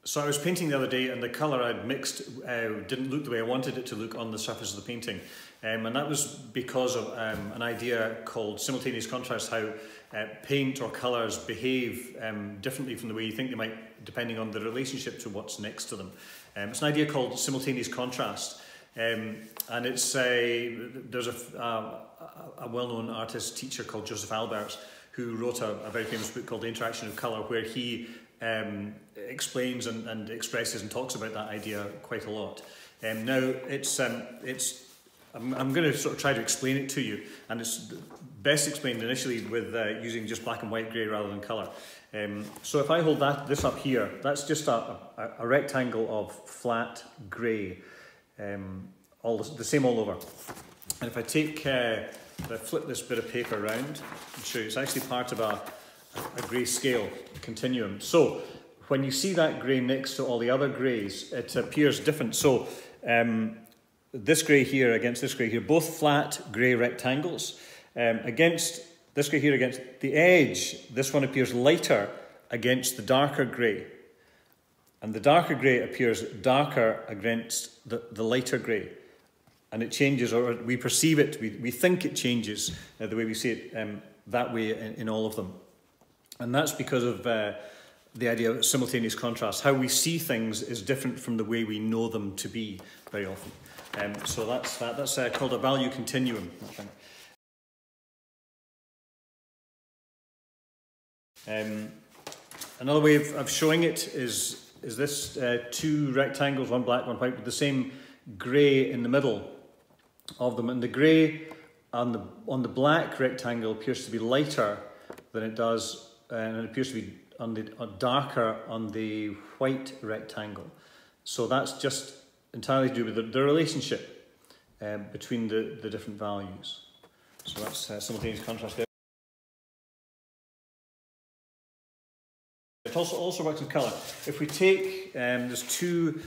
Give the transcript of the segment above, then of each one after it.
So I was painting the other day and the colour I'd mixed didn't look the way I wanted it to look on the surface of the painting. And that was because of an idea called simultaneous contrast, how paint or colours behave differently from the way you think they might, depending on the relationship to what's next to them. It's an idea called simultaneous contrast. And it's there's a well-known artist teacher called Joseph Alberts who wrote a very famous book called The Interaction of Colour, where he explains and expresses and talks about that idea quite a lot. Now I'm going to sort of try to explain it to you, and it's best explained initially with using just black and white grey rather than colour. So if I hold this up here, that's just a rectangle of flat grey, the same all over. And if I take, if I flip this bit of paper around, I'll show you, it's actually part of a grey scale continuum. So when you see that grey next to all the other greys, it appears different. So this grey here against this grey here, both flat grey rectangles. Against this grey here, against the edge, this one appears lighter against the darker grey. And the darker grey appears darker against the lighter grey. And it changes, or we perceive it, we think it changes the way we see it that way in all of them. And that's because of the idea of simultaneous contrast. How we see things is different from the way we know them to be very often. So that's called a value continuum. Another way of showing it is this two rectangles, one black, one white, with the same grey in the middle of them. And the grey on the black rectangle appears to be lighter than it does, and it appears to be darker on the white rectangle. So that's just entirely to do with the relationship between the different values. So that's simultaneous contrast there. It also works in colour. If we take, there's two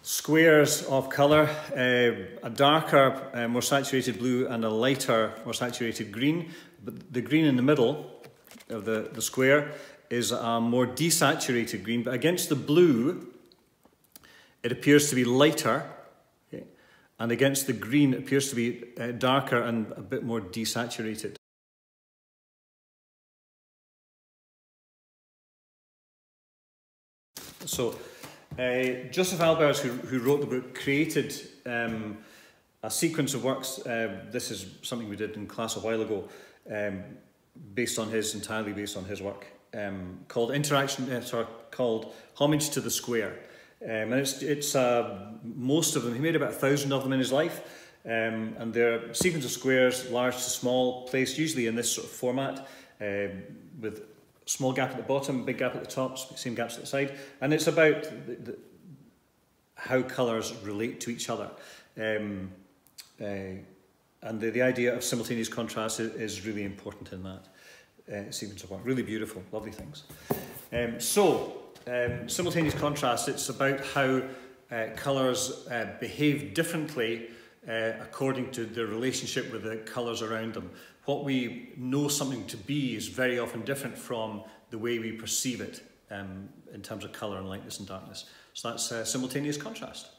squares of colour, a darker, more saturated blue and a lighter, more saturated green. But the green in the middle of the square is a more desaturated green, but against the blue, it appears to be lighter, okay? And against the green, it appears to be darker and a bit more desaturated. So, Joseph Alberts, who wrote the book, created a sequence of works. This is something we did in class a while ago, entirely based on his work, called Homage to the Square. And it's most of them, he made about 1,000 of them in his life, and they're a sequence of squares, large to small, placed usually in this sort of format, with small gap at the bottom, big gap at the top, same gaps at the side, and it's about how colours relate to each other. And the idea of simultaneous contrast is really important in that sequence of work. Really beautiful, lovely things. Simultaneous contrast, it's about how colours behave differently according to their relationship with the colours around them. What we know something to be is very often different from the way we perceive it in terms of colour and lightness and darkness. So that's simultaneous contrast.